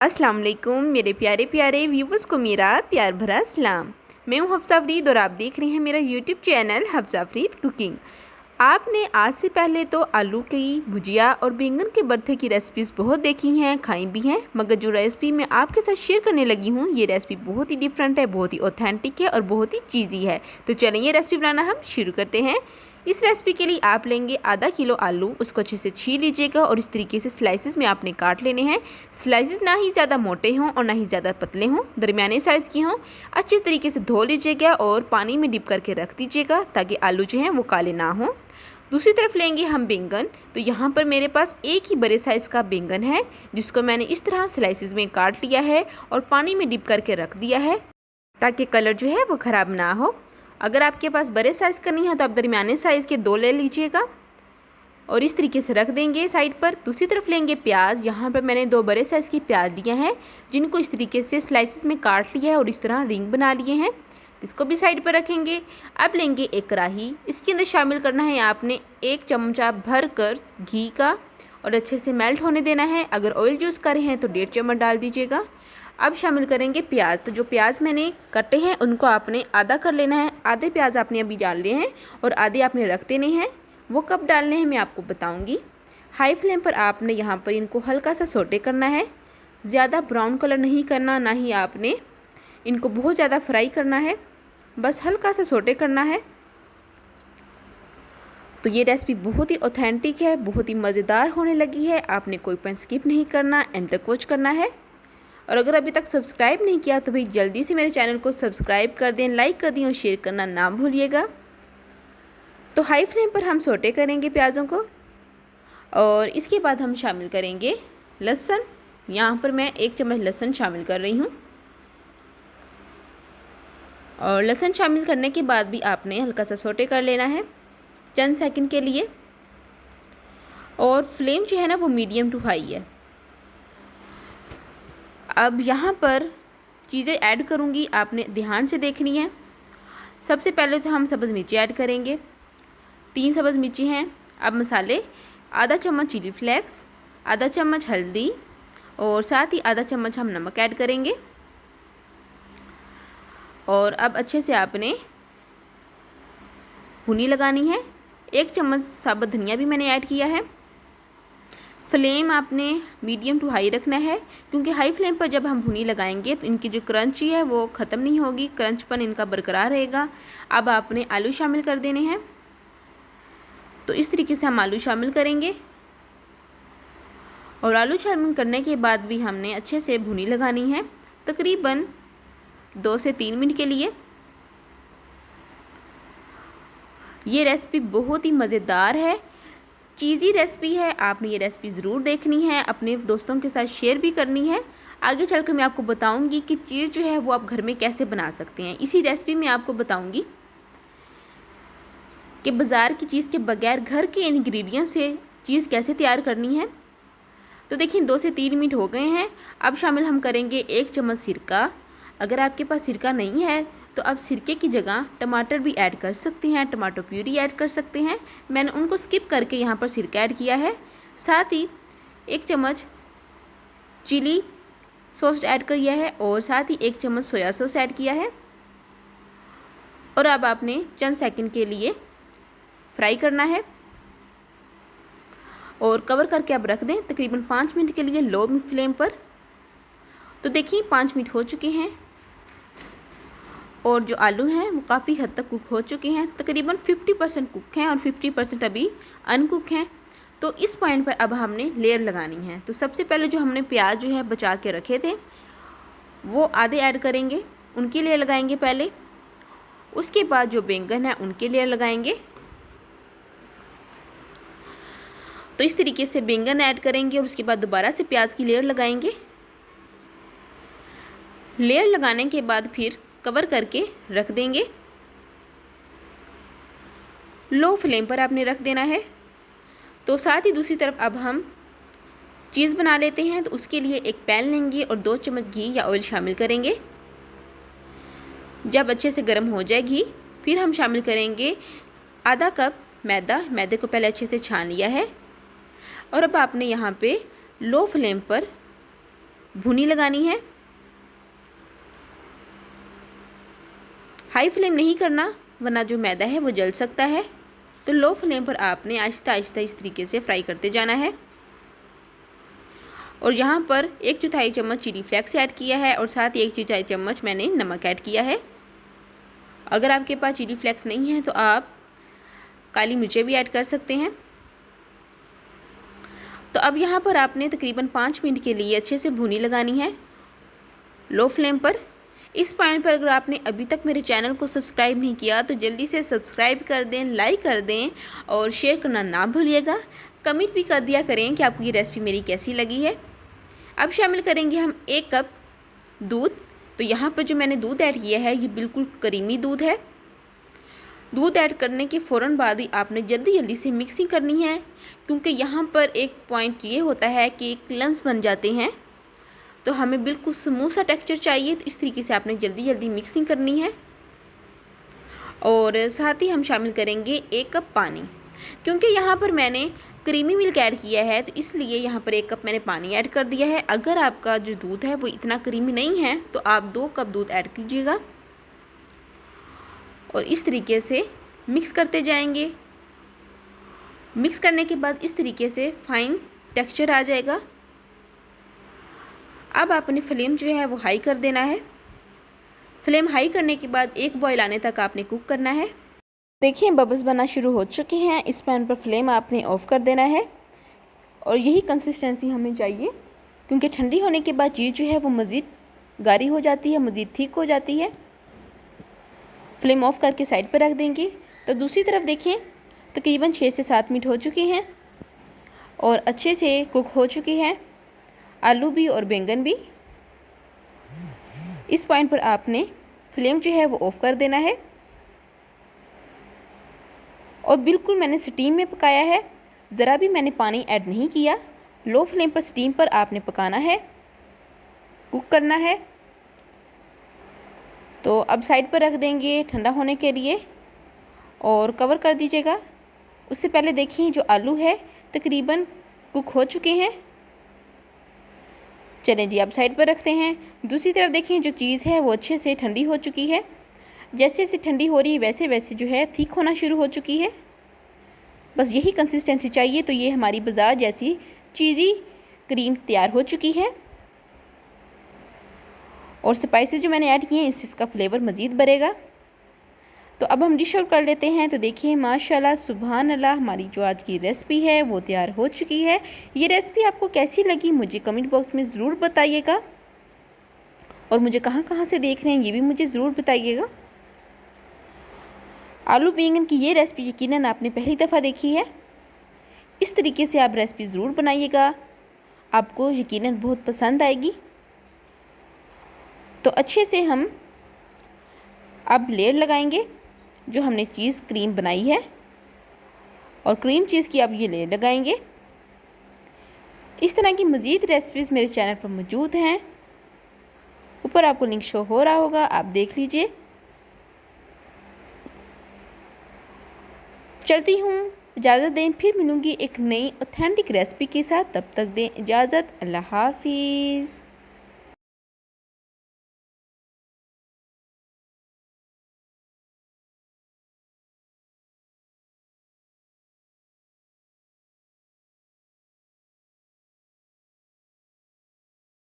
अस्सलाम वालेकुम मेरे प्यारे प्यारे व्यूवर्स को मेरा प्यार भरा सलाम। मैं हूँ हफ्सा फरीद और आप देख रहे हैं मेरा YouTube channel Hafsa Farid cooking. आपने आज से पहले तो आलू की भुजिया और बैंगन के भरते की रेसिपीज़ बहुत देखी हैं, खाई भी हैं, मगर जो रेसिपी मैं आपके साथ शेयर करने लगी हूँ ये रेसिपी बहुत ही डिफरेंट है, बहुत ही ऑथेंटिक है और बहुत ही चीज़ी है। तो चलें ये रेसिपी बनाना हम शुरू करते हैं। इस रेसिपी के लिए आप लेंगे आधा किलो आलू, उसको अच्छे से छील लीजिएगा और इस तरीके से स्लाइसेस में आपने काट लेने हैं। स्लाइसेस ना ही ज़्यादा मोटे हों और ना ही ज़्यादा पतले हों, दरमियाने साइज़ की हों। अच्छे तरीके से धो लीजिएगा और पानी में डिप करके रख दीजिएगा ताकि आलू जो हैं वो काले ना हों। दूसरी तरफ लेंगे हम बैंगन। तो यहाँ पर मेरे पास एक ही बड़े साइज़ का बैंगन है जिसको मैंने इस तरह स्लाइसेस में काट लिया है और पानी में डिप करके रख दिया है ताकि कलर जो है वो ख़राब ना हो। अगर आपके पास बड़े साइज़ का नहीं है तो आप दरमियाने साइज़ के 2 ले लीजिएगा और इस तरीके से रख देंगे साइड पर। दूसरी तरफ लेंगे प्याज। यहाँ पर मैंने 2 बड़े साइज़ के प्याज लिए हैं जिनको इस तरीके से स्लाइसेस में काट लिया है और इस तरह रिंग बना लिए हैं, इसको भी साइड पर रखेंगे। अब लेंगे एक कढ़ाई, इसके अंदर शामिल करना है आपने 1 चमचा भर कर घी का और अच्छे से मेल्ट होने देना है। अगर ऑयल यूज़ कर रहे हैं तो 1.5 चम्मच डाल दीजिएगा। अब शामिल करेंगे प्याज। तो जो प्याज मैंने कटे हैं उनको आपने आधा कर लेना है। आधे प्याज आपने अभी डाल लिए हैं और आधे आपने रख देने हैं। वो कब डालने हैं मैं आपको बताऊंगी। हाई फ्लेम पर आपने यहाँ पर इनको हल्का सा सोटे करना है, ज़्यादा ब्राउन कलर नहीं करना, ना ही आपने इनको बहुत ज़्यादा फ्राई करना है, बस हल्का सा सोटे करना है। तो ये रेसिपी बहुत ही ऑथेंटिक है, बहुत ही मज़ेदार होने लगी है। आपने कोई पॉइंट स्किप नहीं करना, एंड तक वॉच करना है। और अगर अभी तक सब्सक्राइब नहीं किया तो भाई जल्दी से मेरे चैनल को सब्सक्राइब कर दें, लाइक कर दें और शेयर करना ना भूलिएगा। तो हाई फ्लेम पर हम सोटे करेंगे प्याज़ों को और इसके बाद हम शामिल करेंगे लहसुन। यहाँ पर मैं 1 चम्मच लहसुन शामिल कर रही हूँ और लहसुन शामिल करने के बाद भी आपने हल्का सा सोटे कर लेना है चंद सेकंड के लिए। और फ्लेम जो है ना वो मीडियम टू हाई है। अब यहाँ पर चीज़ें ऐड करूँगी, आपने ध्यान से देखनी है। सबसे पहले तो हम सब्ज़ मिर्ची ऐड करेंगे, 3 सब्ज़ मिर्ची हैं। अब मसाले, आधा चम्मच चिली फ्लेक्स, आधा चम्मच हल्दी और साथ ही आधा चम्मच हम नमक ऐड करेंगे। और अब अच्छे से आपने भुनी लगानी है। 1 चम्मच साबुत धनिया भी मैंने ऐड किया है। फ्लेम आपने मीडियम टू हाई रखना है क्योंकि हाई फ्लेम पर जब हम भुनी लगाएंगे तो इनकी जो क्रंची है वो ख़त्म नहीं होगी, क्रंचपन इनका बरकरार रहेगा। अब आपने आलू शामिल कर देने हैं। तो इस तरीके से हम आलू शामिल करेंगे और आलू शामिल करने के बाद भी हमने अच्छे से भुनी लगानी है तकरीबन 2 से 3 मिनट के लिए। ये रेसिपी बहुत ही मज़ेदार है, चीज़ी रेसिपी है। आपने ये रेसिपी ज़रूर देखनी है, अपने दोस्तों के साथ शेयर भी करनी है। आगे चलकर मैं आपको बताऊंगी कि चीज़ जो है वो आप घर में कैसे बना सकते हैं। इसी रेसिपी में आपको बताऊंगी कि बाज़ार की चीज़ के बगैर घर के इंग्रेडिएंट से चीज़ कैसे तैयार करनी है। तो देखिए 2 से 3 मिनट हो गए हैं। अब शामिल हम करेंगे 1 चम्मच सिरका। अगर आपके पास सिरका नहीं है तो आप सिरके की जगह टमाटर भी ऐड कर सकते हैं, टमाटो प्यूरी ऐड कर सकते हैं। मैंने उनको स्किप करके यहाँ पर सिरका ऐड किया है। साथ ही 1 चम्मच चिली सॉस ऐड किया है और साथ ही 1 चम्मच सोया सॉस ऐड किया है। और अब आपने चंद सेकंड के लिए फ्राई करना है और कवर करके आप रख दें तकरीबन 5 मिनट के लिए लो फ्लेम पर। तो देखिए 5 मिनट हो चुके हैं और जो आलू हैं वो काफ़ी हद तक कुक हो चुके हैं, तकरीबन 50% कुक हैं और 50% अभी अनकुक हैं। तो इस पॉइंट पर अब हमने लेयर लगानी है। तो सबसे पहले जो हमने प्याज जो है बचा के रखे थे वो आधे ऐड करेंगे, उनकी लेयर लगाएंगे पहले। उसके बाद जो बैंगन है उनके लेयर लगाएंगे। तो इस तरीके से बैंगन ऐड करेंगे और उसके बाद दोबारा से प्याज की लेयर लगाएंगे। लेयर लगाने के बाद फिर कवर करके रख देंगे। लो फ्लेम पर आपने रख देना है। तो साथ ही दूसरी तरफ अब हम चीज़ बना लेते हैं। तो उसके लिए एक पैन लेंगे और 2 चम्मच घी या ऑयल शामिल करेंगे। जब अच्छे से गर्म हो जाए घी, फिर हम शामिल करेंगे आधा कप मैदा। मैदे को पहले अच्छे से छान लिया है और अब आपने यहाँ पे लो फ्लेम पर भुनी लगानी है। हाई फ्लेम नहीं करना वरना जो मैदा है वो जल सकता है। तो लो फ्लेम पर आपने आहिस्ता आहिस्ता इस तरीके से फ्राई करते जाना है। और यहाँ पर 1/4 चम्मच चिली फ्लेक्स ऐड किया है और साथ ही 1/4 चम्मच मैंने नमक ऐड किया है। अगर आपके पास चिली फ्लेक्स नहीं है तो आप काली मिर्चें भी ऐड कर सकते हैं। तो अब यहाँ पर आपने तकरीबन 5 मिनट के लिए अच्छे से भुनी लगानी है लो फ्लेम पर। इस पॉइंट पर अगर आपने अभी तक मेरे चैनल को सब्सक्राइब नहीं किया तो जल्दी से सब्सक्राइब कर दें, लाइक कर दें और शेयर करना ना भूलिएगा। कमेंट भी कर दिया करें कि आपको ये रेसिपी मेरी कैसी लगी है। अब शामिल करेंगे हम 1 कप दूध। तो यहाँ पर जो मैंने दूध ऐड किया है ये बिल्कुल क्रीमी दूध है। दूध ऐड करने के फ़ौरन बाद ही आपने जल्दी जल्दी से मिक्सिंग करनी है, क्योंकि यहाँ पर एक पॉइंट ये होता है कि लम्स बन जाते हैं। तो हमें बिल्कुल स्मूथ सा टेक्सचर चाहिए, तो इस तरीके से आपने जल्दी जल्दी मिक्सिंग करनी है। और साथ ही हम शामिल करेंगे 1 कप पानी, क्योंकि यहाँ पर मैंने क्रीमी मिल्क ऐड किया है तो इसलिए यहाँ पर 1 कप मैंने पानी ऐड कर दिया है। अगर आपका जो दूध है वो इतना क्रीमी नहीं है तो आप 2 कप दूध ऐड कीजिएगा और इस तरीके से मिक्स करते जाएंगे। मिक्स करने के बाद इस तरीके से फाइन टेक्सचर आ जाएगा। अब आपने फ्लेम जो है वो हाई कर देना है। फ्लेम हाई करने के बाद 1 बॉयल आने तक आपने कुक करना है। देखिए बबल्स बनना शुरू हो चुके हैं। इस पैन पर फ्लेम आपने ऑफ कर देना है और यही कंसिस्टेंसी हमें चाहिए, क्योंकि ठंडी होने के बाद चीज़ जो है वो मज़ीद गाढ़ी हो जाती है, मज़ीद थिक हो जाती है। फ्लेम ऑफ करके साइड पर रख देंगे। तो दूसरी तरफ देखें तकरीबन 6 से 7 मिनट हो चुके हैं और अच्छे से कुक हो चुके हैं आलू भी और बैंगन भी। इस पॉइंट पर आपने फ्लेम जो है वो ऑफ कर देना है और बिल्कुल मैंने स्टीम में पकाया है, ज़रा भी मैंने पानी ऐड नहीं किया। लो फ्लेम पर स्टीम पर आपने पकाना है, कुक करना है। तो अब साइड पर रख देंगे ठंडा होने के लिए और कवर कर दीजिएगा। उससे पहले देखिए जो आलू है तकरीबन कुक हो चुके हैं। चलें जी अब साइड पर रखते हैं। दूसरी तरफ देखिए जो चीज़ है वो अच्छे से ठंडी हो चुकी है। जैसे जैसे ठंडी हो रही है वैसे वैसे जो है थिक होना शुरू हो चुकी है। बस यही कंसिस्टेंसी चाहिए। तो ये हमारी बाज़ार जैसी चीज़ी क्रीम तैयार हो चुकी है और स्पाइसेस जो मैंने ऐड किए हैं इससे इसका फ्लेवर मज़ीद बढ़ेगा। तो अब हम डिश आउट कर लेते हैं। तो देखिए माशाल्लाह सुभान अल्लाह, हमारी जो आज की रेसिपी है वो तैयार हो चुकी है। ये रेसिपी आपको कैसी लगी मुझे कमेंट बॉक्स में ज़रूर बताइएगा और मुझे कहाँ कहाँ से देख रहे हैं ये भी मुझे ज़रूर बताइएगा। आलू बैंगन की ये रेसिपी यकीनन आपने पहली दफ़ा देखी है। इस तरीके से आप रेसिपी ज़रूर बनाइएगा, आपको यकीनन बहुत पसंद आएगी। तो अच्छे से हम अब लेयर लगाएंगे जो हमने चीज़ क्रीम बनाई है और क्रीम चीज़ की अब ये लेयर लगाएंगे। इस तरह की मज़ीद रेसिपीज़ मेरे चैनल पर मौजूद हैं। ऊपर आपको लिंक शो हो रहा होगा, आप देख लीजिए। चलती हूँ, इजाज़त दें, फिर मिलूँगी एक नई ऑथेंटिक रेसिपी के साथ। तब तक दें इजाज़त, अल्लाह हाफिज़।